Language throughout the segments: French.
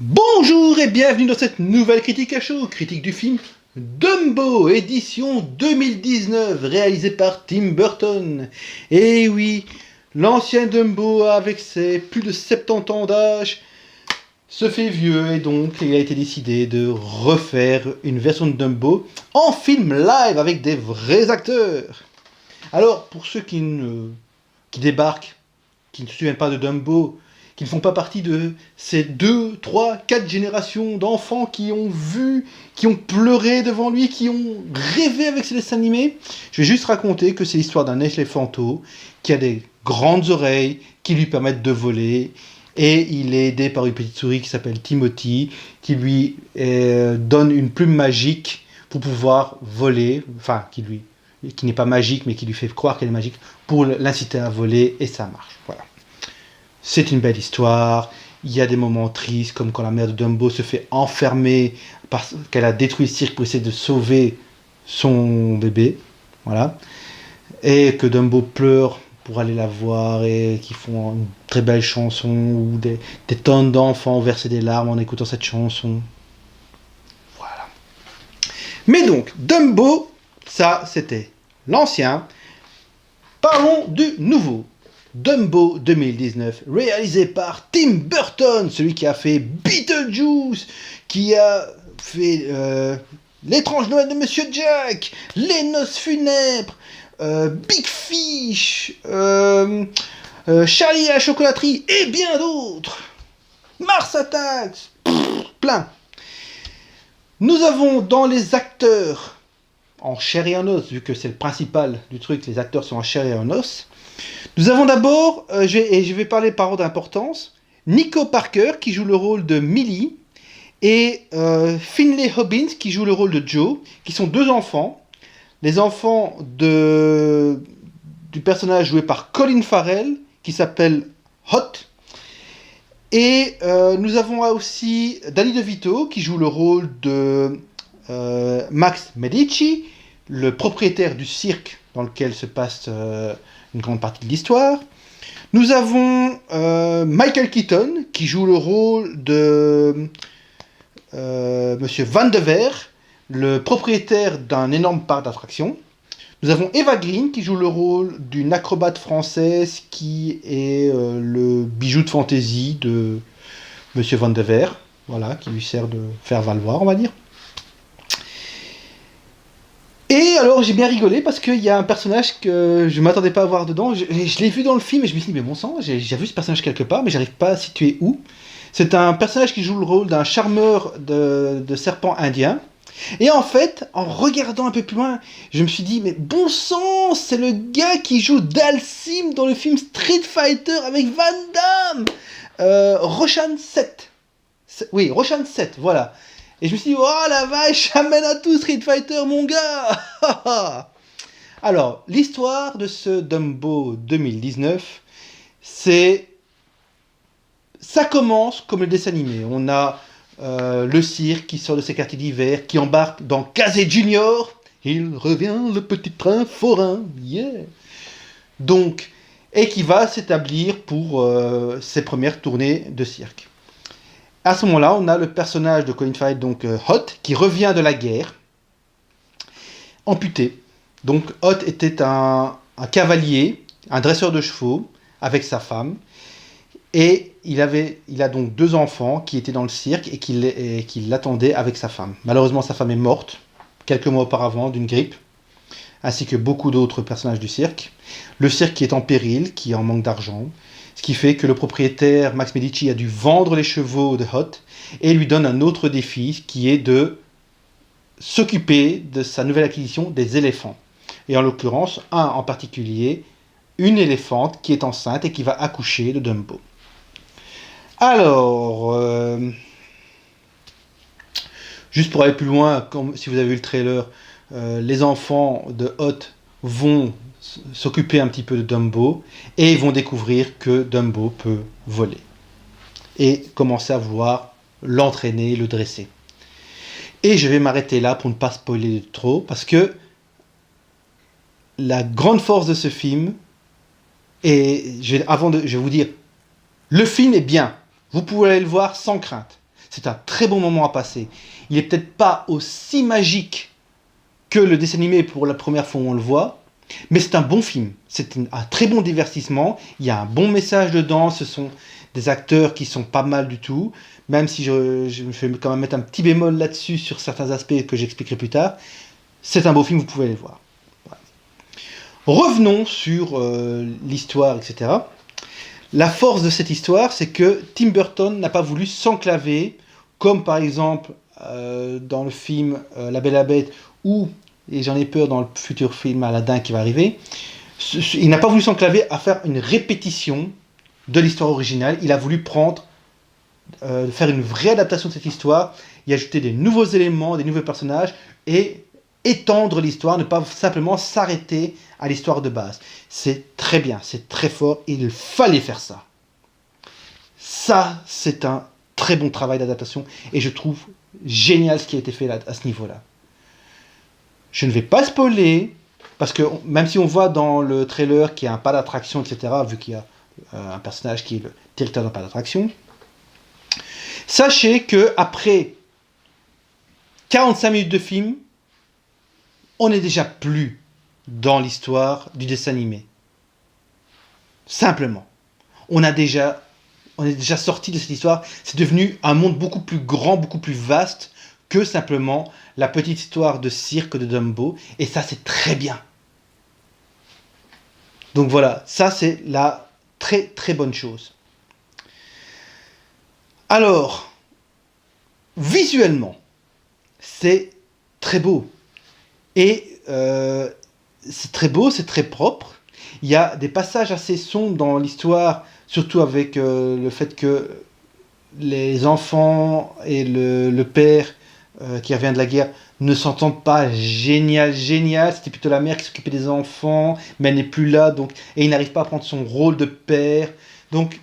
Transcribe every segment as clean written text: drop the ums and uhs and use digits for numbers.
Bonjour et bienvenue dans cette nouvelle critique à chaud, critique du film Dumbo, édition 2019, réalisé par Tim Burton. Et oui, l'ancien Dumbo, avec ses plus de 70 ans d'âge, se fait vieux et donc il a été décidé de refaire une version de Dumbo en film live avec des vrais acteurs. Alors, pour ceux qui débarquent, qui ne se souviennent pas de Dumbo, qui ne font pas partie de ces 2, 3, 4 générations d'enfants qui ont vu, qui ont pleuré devant lui, qui ont rêvé avec ces dessins animés, je vais juste raconter que c'est l'histoire d'un éléphanteau qui a des grandes oreilles qui lui permettent de voler, et il est aidé par une petite souris qui s'appelle Timothy, qui lui donne une plume magique pour pouvoir voler, enfin qui n'est pas magique mais qui lui fait croire qu'elle est magique pour l'inciter à voler, et ça marche. Voilà. C'est une belle histoire. Il y a des moments tristes, comme quand la mère de Dumbo se fait enfermer parce qu'elle a détruit le cirque pour essayer de sauver son bébé. Voilà. Et que Dumbo pleure pour aller la voir, et qui font une très belle chanson où des tonnes d'enfants ont versé des larmes en écoutant cette chanson. Voilà. Mais donc, Dumbo, ça c'était l'ancien. Parlons du nouveau. Dumbo 2019, réalisé par Tim Burton, celui qui a fait Beetlejuice, qui a fait L'étrange Noël de Monsieur Jack, Les Noces funèbres, Big Fish, Charlie et la chocolaterie, et bien d'autres. Mars Attacks, plein. Nous avons dans les acteurs, en chair et en os, vu que c'est le principal du truc, les acteurs sont en chair et en os. Nous avons d'abord, je vais parler par ordre d'importance, Nico Parker qui joue le rôle de Millie, et Finlay Hobbins qui joue le rôle de Joe, qui sont deux enfants, les enfants du personnage joué par Colin Farrell, qui s'appelle Hot. Et nous avons aussi Danny DeVito qui joue le rôle de Max Medici, le propriétaire du cirque dans lequel se passe une grande partie de l'histoire. Nous avons Michael Keaton qui joue le rôle de Monsieur Van de Veer, le propriétaire d'un énorme parc d'attractions. Nous avons Eva Green qui joue le rôle d'une acrobate française qui est le bijou de fantaisie de Monsieur Van de Veer, voilà, qui lui sert de faire valoir, on va dire. Et alors j'ai bien rigolé parce qu'il y a un personnage que je ne m'attendais pas à voir dedans. Je l'ai vu dans le film et je me suis dit, mais bon sang, j'ai vu ce personnage quelque part, mais j'arrive pas à situer où. C'est un personnage qui joue le rôle d'un charmeur de serpent indien. Et en fait, en regardant un peu plus loin, je me suis dit, mais bon sang, c'est le gars qui joue Dalsim dans le film Street Fighter avec Van Damme, Roshan 7. Oui, Roshan 7, voilà. Et je me suis dit, oh la vache, amène à tout Street Fighter, mon gars. Alors, l'histoire de ce Dumbo 2019, ça commence comme le dessin animé. On a le cirque qui sort de ses quartiers d'hiver, qui embarque dans Casey Junior. Il revient, le petit train forain, yeah. Donc, et qui va s'établir pour ses premières tournées de cirque. À ce moment-là, on a le personnage de Colin Farrell, donc Hot, qui revient de la guerre, amputé. Donc Hot était un cavalier, un dresseur de chevaux, avec sa femme. Et il a donc 2 enfants qui étaient dans le cirque et qui l'attendaient avec sa femme. Malheureusement, sa femme est morte quelques mois auparavant d'une grippe, ainsi que beaucoup d'autres personnages du cirque. Le cirque qui est en péril, qui est en manque d'argent. Ce qui fait que le propriétaire, Max Medici, a dû vendre les chevaux de Hot et lui donne un autre défi qui est de s'occuper de sa nouvelle acquisition des éléphants. Et en l'occurrence, un en particulier, une éléphante qui est enceinte et qui va accoucher de Dumbo. Alors, juste pour aller plus loin, si vous avez vu le trailer, les enfants de Hot vont s'occuper un petit peu de Dumbo et ils vont découvrir que Dumbo peut voler et commencer à vouloir l'entraîner, le dresser. Et je vais m'arrêter là pour ne pas spoiler trop, parce que la grande force de ce film Et je vais vous dire, le film est bien. Vous pouvez aller le voir sans crainte. C'est un très bon moment à passer. Il est peut-être pas aussi magique que le dessin animé pour la première fois où on le voit, mais c'est un bon film. C'est un très bon divertissement. Il y a un bon message dedans. Ce sont des acteurs qui sont pas mal du tout, même si je me fais quand même mettre un petit bémol là-dessus sur certains aspects que j'expliquerai plus tard. C'est un beau film, vous pouvez aller le voir. Voilà. Revenons sur l'histoire, etc. La force de cette histoire, c'est que Tim Burton n'a pas voulu s'enclaver, comme par exemple dans le film La Belle et la Bête, ou, et j'en ai peur dans le futur film Aladdin qui va arriver, il n'a pas voulu s'enclaver à faire une répétition de l'histoire originale. Il a voulu faire une vraie adaptation de cette histoire, y ajouter des nouveaux éléments, des nouveaux personnages, et étendre l'histoire, ne pas simplement s'arrêter à l'histoire de base. C'est très bien, c'est très fort, il fallait faire ça. Ça, c'est un très bon travail d'adaptation, et je trouve génial ce qui a été fait là, à ce niveau-là. Je ne vais pas spoiler, parce que même si on voit dans le trailer qu'il y a un parc d'attraction, etc., vu qu'il y a un personnage qui est le directeur d'un parc d'attraction, sachez que après 45 minutes de film, on n'est déjà plus dans l'histoire du dessin animé. Simplement. On est déjà sorti de cette histoire. C'est devenu un monde beaucoup plus grand, beaucoup plus vaste que simplement la petite histoire de cirque de Dumbo. Et ça, c'est très bien. Donc voilà, ça c'est la très très bonne chose. Alors, visuellement, c'est très beau. Et c'est très beau, c'est très propre. Il y a des passages assez sombres dans l'histoire, surtout avec le fait que les enfants et le père qui revient de la guerre ne s'entendent pas. Génial. C'était plutôt la mère qui s'occupait des enfants, mais elle n'est plus là, donc, et il n'arrive pas à prendre son rôle de père. Donc,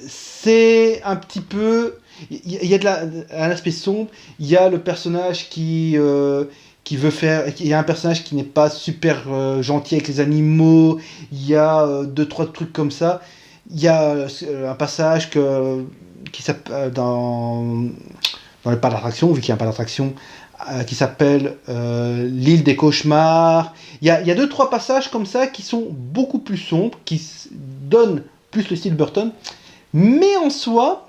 c'est un petit peu... Il y a un aspect sombre. Il y a le personnage qui veut faire... Il y a un personnage qui n'est pas super gentil avec les animaux. Il y a deux, trois trucs comme ça. Il y a un passage qui s'appelle dans le parc d'attraction, vu qu'il y a un parc d'attraction, qui s'appelle l'île des cauchemars. Il y a deux, trois passages comme ça qui sont beaucoup plus sombres, qui donnent plus le style Burton. Mais en soi,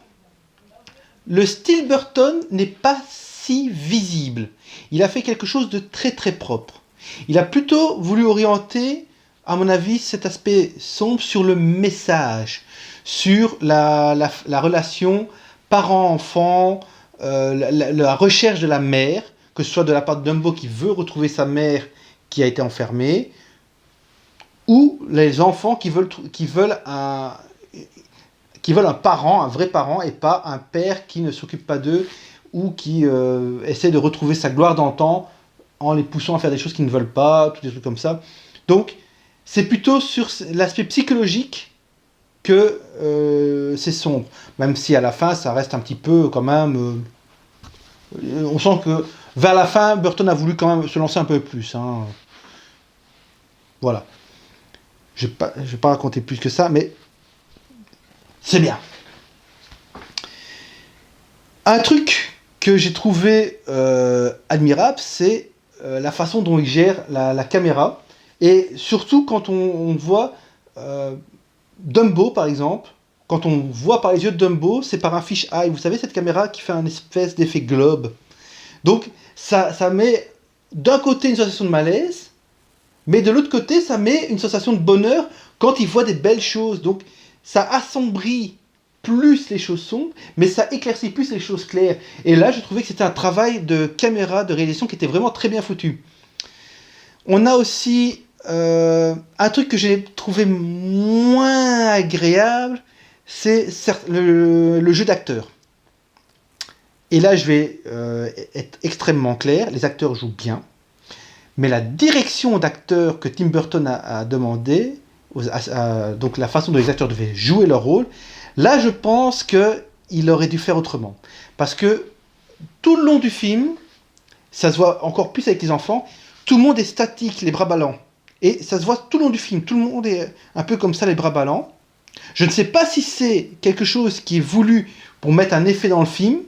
le style Burton n'est pas si visible. Il a fait quelque chose de très très propre. Il a plutôt voulu orienter, à mon avis, cet aspect sombre sur le message, sur la relation parent-enfant, la recherche de la mère, que ce soit de la part de Dumbo qui veut retrouver sa mère qui a été enfermée, ou les enfants qui veulent un parent, un vrai parent, et pas un père qui ne s'occupe pas d'eux, ou qui essaie de retrouver sa gloire d'antan en les poussant à faire des choses qu'ils ne veulent pas, tous des trucs comme ça. Donc, c'est plutôt sur l'aspect psychologique que c'est sombre. Même si à la fin, ça reste un petit peu quand même... on sent que vers la fin, Burton a voulu quand même se lancer un peu plus. Hein. Voilà. Je ne vais pas raconter plus que ça, mais c'est bien. Un truc que j'ai trouvé admirable, c'est la façon dont il gère la caméra. Et surtout quand on voit Dumbo, par exemple, quand on voit par les yeux de Dumbo, c'est par un fish eye. Vous savez, cette caméra qui fait un espèce d'effet globe. Donc, ça met d'un côté une sensation de malaise, mais de l'autre côté, ça met une sensation de bonheur quand il voit des belles choses. Donc, ça assombrit plus les choses sombres, mais ça éclaircit plus les choses claires. Et là, je trouvais que c'était un travail de caméra, de réalisation qui était vraiment très bien foutu. On a aussi un truc que j'ai trouvé moins agréable, c'est le jeu d'acteur. Et là, je vais être extrêmement clair, les acteurs jouent bien, mais la direction d'acteurs que Tim Burton a demandé, donc la façon dont les acteurs devaient jouer leur rôle, là, je pense qu'il aurait dû faire autrement. Parce que tout le long du film, ça se voit encore plus avec les enfants, tout le monde est statique, les bras ballants. Et ça se voit tout le long du film. Tout le monde est un peu comme ça, les bras ballants. Je ne sais pas si c'est quelque chose qui est voulu pour mettre un effet dans le film.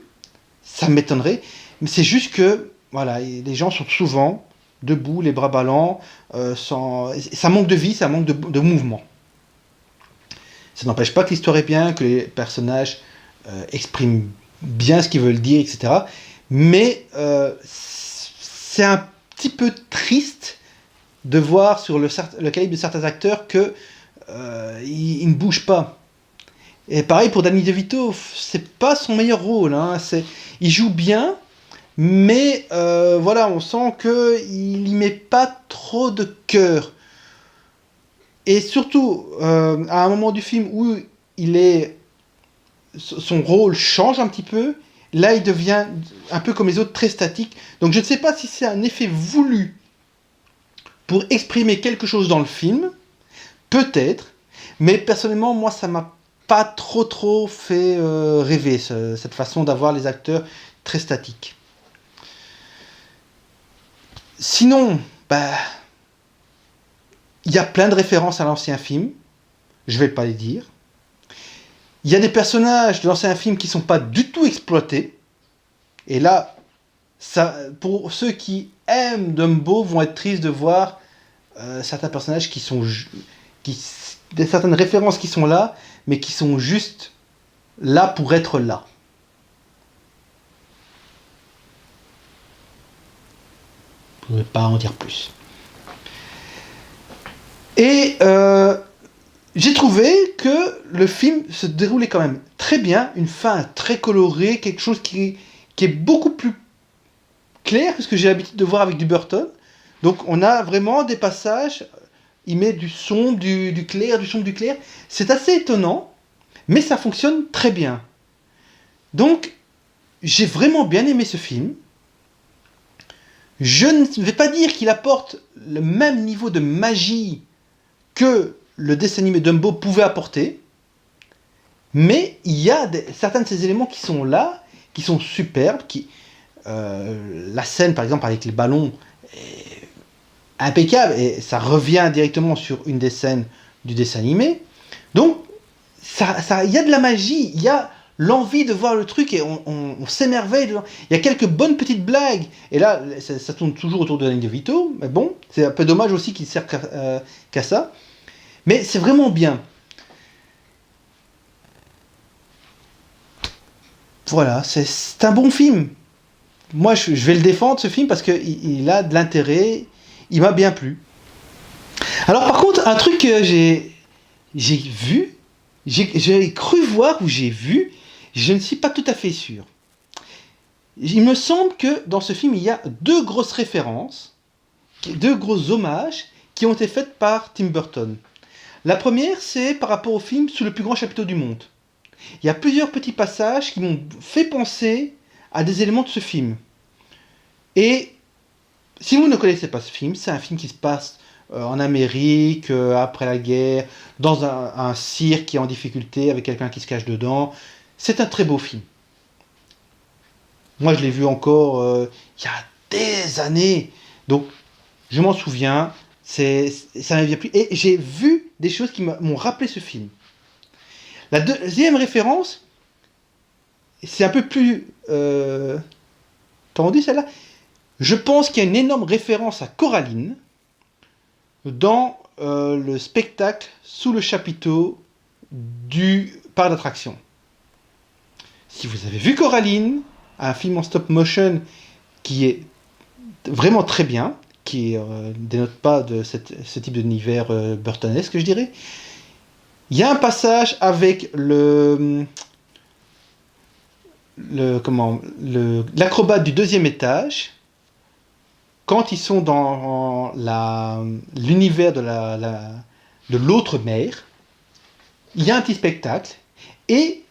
Ça m'étonnerait. Mais c'est juste que, voilà, les gens sont souvent debout, les bras ballants. Ça manque de vie, ça manque de mouvement. Ça n'empêche pas que l'histoire est bien, que les personnages expriment bien ce qu'ils veulent dire, etc. Mais c'est un petit peu triste de voir sur le calibre de certains acteurs que ils ne bougent pas. Et pareil pour Danny DeVito, c'est pas son meilleur rôle. Hein. Il joue bien, mais voilà, on sent qu'il y met pas trop de cœur. Et surtout, à un moment du film où son rôle change un petit peu, là il devient un peu comme les autres, très statique. Donc je ne sais pas si c'est un effet voulu pour exprimer quelque chose dans le film, peut-être, mais personnellement, moi ça m'a pas trop fait rêver, cette façon d'avoir les acteurs très statiques. Sinon, bah, il y a plein de références à l'ancien film, je vais pas les dire. Il y a des personnages de l'ancien film qui sont pas du tout exploités, et là, ça, pour ceux qui aiment Dumbo, vont être tristes de voir certains personnages certaines références qui sont là, mais qui sont juste là pour être là. Je ne vais pas en dire plus. Et j'ai trouvé que le film se déroulait quand même très bien, une fin très colorée, quelque chose qui est beaucoup plus clair que ce que j'ai l'habitude de voir avec du Burton. Donc on a vraiment des passages, il met du sombre, du clair, du sombre, du clair. C'est assez étonnant, mais ça fonctionne très bien. Donc j'ai vraiment bien aimé ce film. Je ne vais pas dire qu'il apporte le même niveau de magie que le dessin animé Dumbo pouvait apporter, mais il y a certains de ces éléments qui sont là, qui sont superbes, la scène par exemple avec les ballons est impeccable, et ça revient directement sur une des scènes du dessin animé. Donc il y a de la magie, il y a l'envie de voir le truc, et on s'émerveille dedans. Il y a quelques bonnes petites blagues, et là ça tourne toujours autour de Danny DeVito, mais bon, c'est un peu dommage aussi qu'il ne sert qu'à ça. Mais c'est vraiment bien. Voilà, c'est un bon film. Moi, je vais le défendre, ce film, parce qu'il a de l'intérêt. Il m'a bien plu. Alors, par contre, un truc que j'ai cru voir ou j'ai vu, je ne suis pas tout à fait sûr. Il me semble que dans ce film, il y a deux grosses références, deux gros hommages qui ont été faits par Tim Burton. La première, c'est par rapport au film Sous le plus grand chapiteau du monde. Il y a plusieurs petits passages qui m'ont fait penser à des éléments de ce film. Et si vous ne connaissez pas ce film, c'est un film qui se passe en Amérique, après la guerre, dans un cirque qui est en difficulté, avec quelqu'un qui se cache dedans. C'est un très beau film. Moi, je l'ai vu encore il y a des années. Donc, je m'en souviens. Ça m'a bien plu. Et j'ai vu des choses qui m'ont rappelé ce film. La deuxième référence, c'est un peu plus... comment on dit celle-là ? Je pense qu'il y a une énorme référence à Coraline dans le spectacle Sous le chapiteau du parc d'attractions. Si vous avez vu Coraline, un film en stop motion qui est vraiment très bien, qui dénote pas de ce type d'univers burtonesque, je dirais, il y a un passage avec l'acrobate du deuxième étage, quand ils sont dans l'univers de l'autre mer. Il y a un petit spectacle, et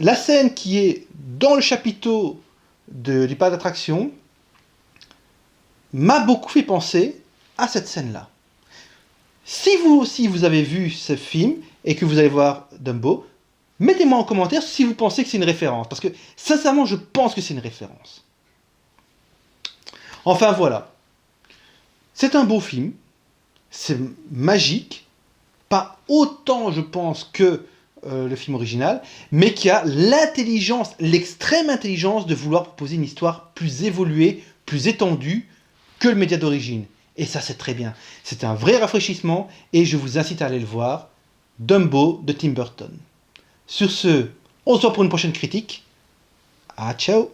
la scène qui est dans le chapiteau du parc d'attraction m'a beaucoup fait penser à cette scène-là. Si vous aussi vous avez vu ce film et que vous allez voir Dumbo, mettez-moi en commentaire si vous pensez que c'est une référence, parce que sincèrement je pense que c'est une référence. Enfin voilà, c'est un beau film, c'est magique, pas autant je pense que le film original, mais qui a l'intelligence, l'extrême intelligence de vouloir proposer une histoire plus évoluée, plus étendue que le média d'origine. Et ça c'est très bien. C'est un vrai rafraîchissement et je vous incite à aller le voir. Dumbo de Tim Burton. Sur ce, on se voit pour une prochaine critique. Ah ciao.